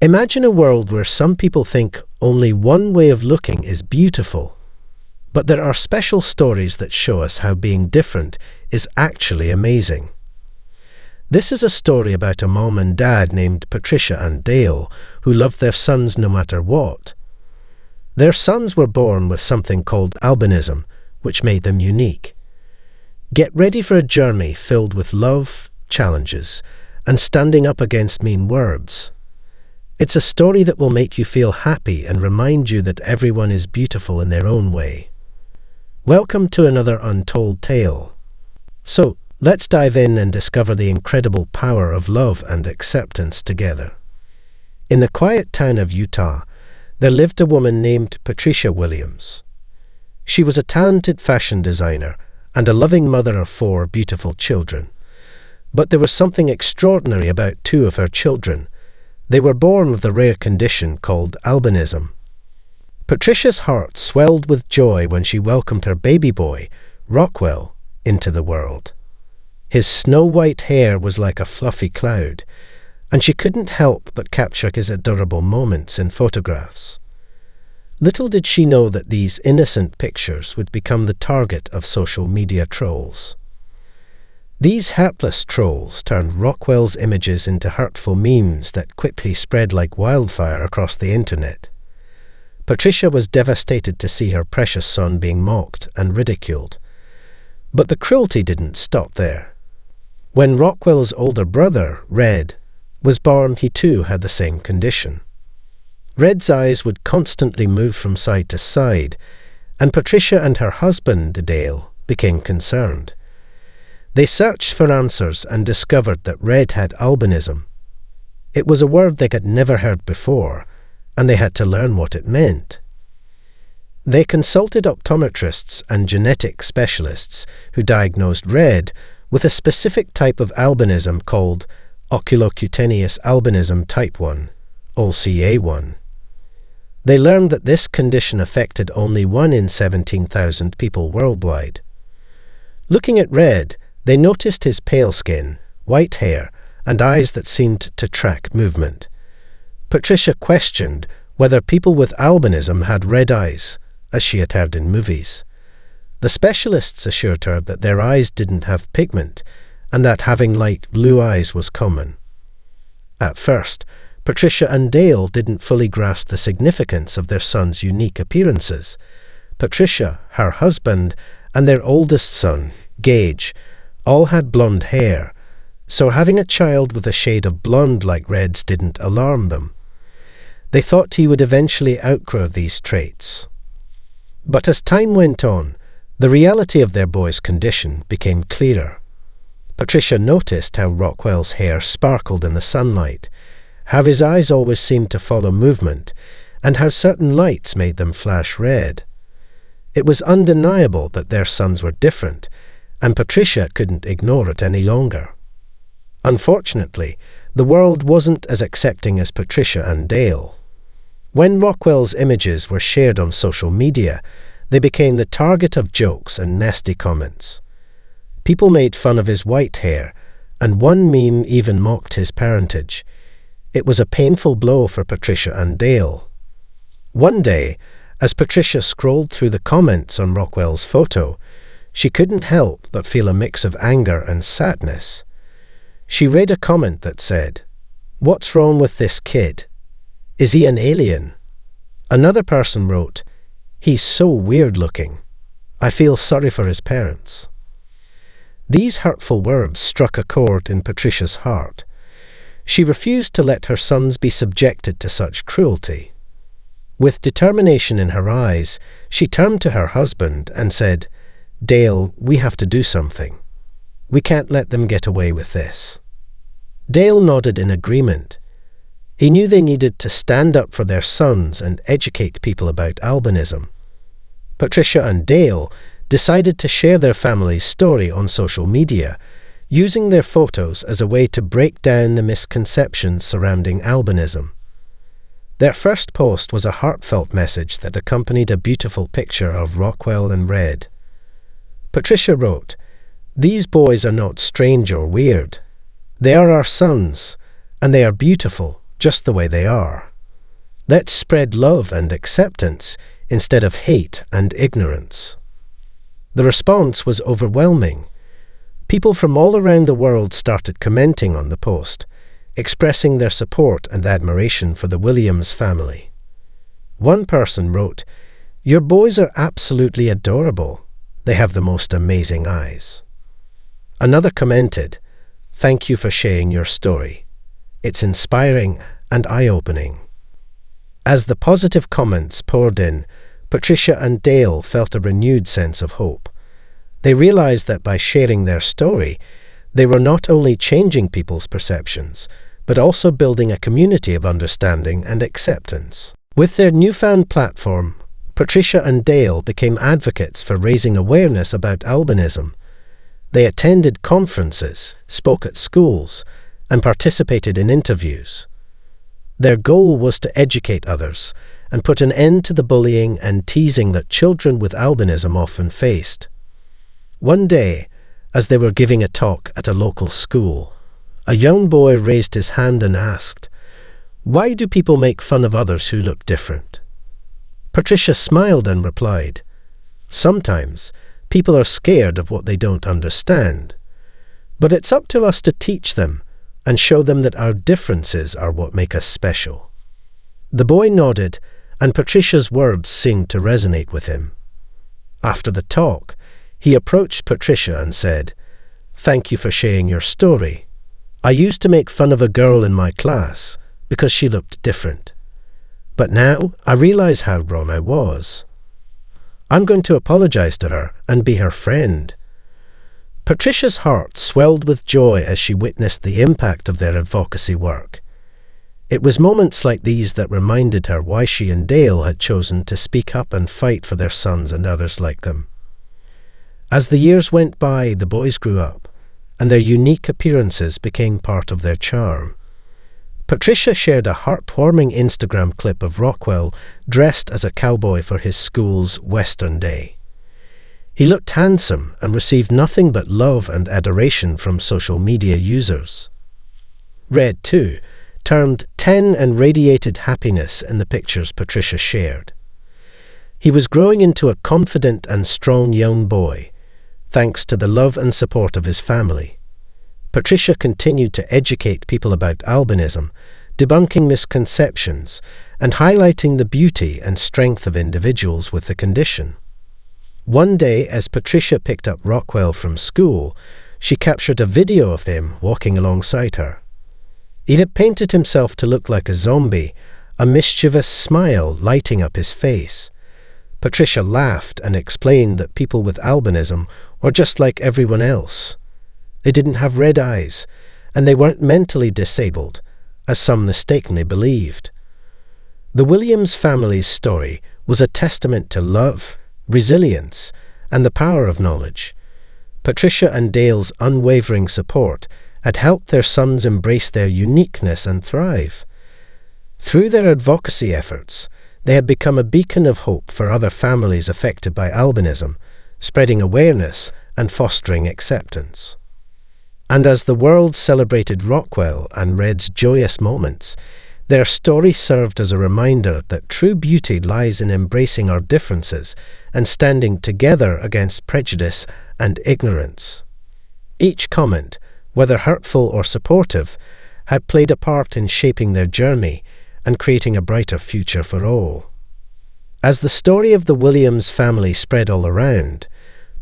Imagine a world where some people think only one way of looking is beautiful, but there are special stories that show us how being different is actually amazing. This is a story about a mom and dad named Patricia and Dale who loved their sons no matter what. Their sons were born with something called albinism, which made them unique. Get ready for a journey filled with love, challenges, and standing up against mean words. It's a story that will make you feel happy and remind you that everyone is beautiful in their own way. Welcome to another untold tale. So, let's dive in and discover the incredible power of love and acceptance together. In the quiet town of Utah, there lived a woman named Patricia Williams. She was a talented fashion designer and a loving mother of 4 beautiful children. But there was something extraordinary about 2 of her children. They were born with a rare condition called albinism. Patricia's heart swelled with joy when she welcomed her baby boy, Rockwell, into the world. His snow-white hair was like a fluffy cloud, and she couldn't help but capture his adorable moments in photographs. Little did she know that these innocent pictures would become the target of social media trolls. These hapless trolls turned Rockwell's images into hurtful memes that quickly spread like wildfire across the internet. Patricia was devastated to see her precious son being mocked and ridiculed. But the cruelty didn't stop there. When Rockwell's older brother, Red, was born, he too had the same condition. Red's eyes would constantly move from side to side, and Patricia and her husband, Dale, became concerned. They searched for answers and discovered that Red had albinism. It was a word they had never heard before, and they had to learn what it meant. They consulted optometrists and genetic specialists who diagnosed Red with a specific type of albinism called oculocutaneous albinism type 1, OCA1. They learned that this condition affected only 1 in 17,000 people worldwide. Looking at Red, they noticed his pale skin, white hair, and eyes that seemed to track movement. Patricia questioned whether people with albinism had red eyes, as she had heard in movies. The specialists assured her that their eyes didn't have pigment, and that having light blue eyes was common. At first, Patricia and Dale didn't fully grasp the significance of their son's unique appearances. Patricia, her husband, and their oldest son, Gage, all had blonde hair, so having a child with a shade of blonde like Red's didn't alarm them. They thought he would eventually outgrow these traits. But as time went on, the reality of their boy's condition became clearer. Patricia noticed how Rockwell's hair sparkled in the sunlight, how his eyes always seemed to follow movement, and how certain lights made them flash red. It was undeniable that their sons were different, and Patricia couldn't ignore it any longer. Unfortunately, the world wasn't as accepting as Patricia and Dale. When Rockwell's images were shared on social media, they became the target of jokes and nasty comments. People made fun of his white hair, and one meme even mocked his parentage. It was a painful blow for Patricia and Dale. One day, as Patricia scrolled through the comments on Rockwell's photo, she couldn't help but feel a mix of anger and sadness. She read a comment that said, "What's wrong with this kid? Is he an alien?" Another person wrote, "He's so weird looking. I feel sorry for his parents." These hurtful words struck a chord in Patricia's heart. She refused to let her sons be subjected to such cruelty. With determination in her eyes, she turned to her husband and said, "Dale, we have to do something. We can't let them get away with this." Dale nodded in agreement. He knew they needed to stand up for their sons and educate people about albinism. Patricia and Dale decided to share their family's story on social media, using their photos as a way to break down the misconceptions surrounding albinism. Their first post was a heartfelt message that accompanied a beautiful picture of Rockwell and Red. Patricia wrote, "These boys are not strange or weird. They are our sons, and they are beautiful, just the way they are. Let's spread love and acceptance instead of hate and ignorance." The response was overwhelming. People from all around the world started commenting on the post, expressing their support and admiration for the Williams family. One person wrote, "Your boys are absolutely adorable. They have the most amazing eyes." Another commented, "Thank you for sharing your story. It's inspiring and eye-opening." As the positive comments poured in, Patricia and Dale felt a renewed sense of hope. They realized that by sharing their story, they were not only changing people's perceptions, but also building a community of understanding and acceptance. With their newfound platform, Patricia and Dale became advocates for raising awareness about albinism. They attended conferences, spoke at schools, and participated in interviews. Their goal was to educate others and put an end to the bullying and teasing that children with albinism often faced. One day, as they were giving a talk at a local school, a young boy raised his hand and asked, "Why do people make fun of others who look different?" Patricia smiled and replied, "Sometimes people are scared of what they don't understand. But it's up to us to teach them and show them that our differences are what make us special." The boy nodded, and Patricia's words seemed to resonate with him. After the talk, he approached Patricia and said, "Thank you for sharing your story. I used to make fun of a girl in my class because she looked different. But now I realize how wrong I was. I'm going to apologize to her and be her friend." Patricia's heart swelled with joy as she witnessed the impact of their advocacy work. It was moments like these that reminded her why she and Dale had chosen to speak up and fight for their sons and others like them. As the years went by, the boys grew up, and their unique appearances became part of their charm. Patricia shared a heartwarming Instagram clip of Rockwell dressed as a cowboy for his school's Western Day. He looked handsome and received nothing but love and adoration from social media users. Red, too, termed 10 and radiated happiness in the pictures Patricia shared. He was growing into a confident and strong young boy, thanks to the love and support of his family. Patricia continued to educate people about albinism, debunking misconceptions and highlighting the beauty and strength of individuals with the condition. One day, as Patricia picked up Rockwell from school, she captured a video of him walking alongside her. He had painted himself to look like a zombie, a mischievous smile lighting up his face. Patricia laughed and explained that people with albinism were just like everyone else. They didn't have red eyes, and they weren't mentally disabled, as some mistakenly believed. The Williams family's story was a testament to love, resilience, and the power of knowledge. Patricia and Dale's unwavering support had helped their sons embrace their uniqueness and thrive. Through their advocacy efforts, they had become a beacon of hope for other families affected by albinism, spreading awareness and fostering acceptance. And as the world celebrated Rockwell and Red's joyous moments, their story served as a reminder that true beauty lies in embracing our differences and standing together against prejudice and ignorance. Each comment, whether hurtful or supportive, had played a part in shaping their journey and creating a brighter future for all. As the story of the Williams family spread all around,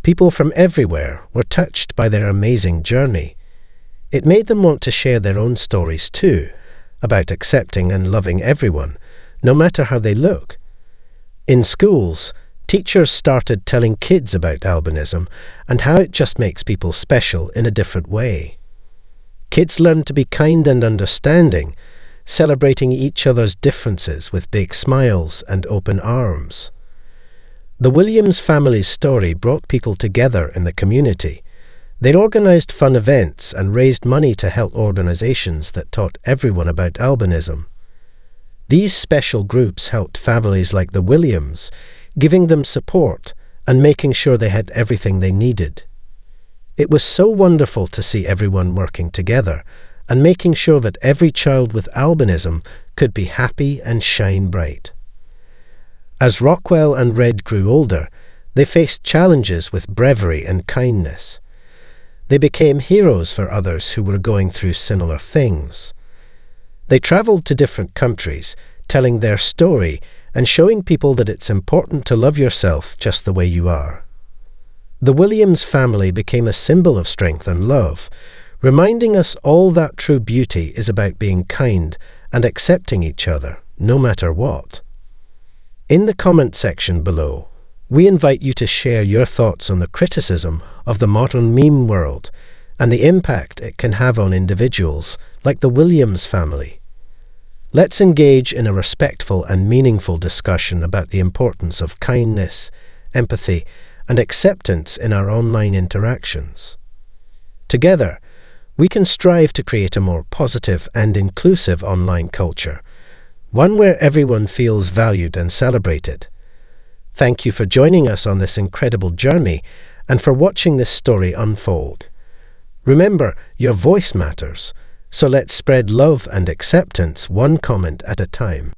people from everywhere were touched by their amazing journey. It made them want to share their own stories too, about accepting and loving everyone, no matter how they look. In schools, teachers started telling kids about albinism and how it just makes people special in a different way. Kids learned to be kind and understanding, celebrating each other's differences with big smiles and open arms. The Williams family's story brought people together in the community. They organized fun events and raised money to help organizations that taught everyone about albinism. These special groups helped families like the Williams, giving them support and making sure they had everything they needed. It was so wonderful to see everyone working together and making sure that every child with albinism could be happy and shine bright. As Rockwell and Red grew older, they faced challenges with bravery and kindness. They became heroes for others who were going through similar things. They traveled to different countries, telling their story and showing people that it's important to love yourself just the way you are. The Williams family became a symbol of strength and love, reminding us all that true beauty is about being kind and accepting each other, no matter what. In the comment section below, we invite you to share your thoughts on the criticism of the modern meme world and the impact it can have on individuals like the Williams family. Let's engage in a respectful and meaningful discussion about the importance of kindness, empathy, and acceptance in our online interactions. Together, we can strive to create a more positive and inclusive online culture, one where everyone feels valued and celebrated. Thank you for joining us on this incredible journey and for watching this story unfold. Remember, your voice matters, so let's spread love and acceptance one comment at a time.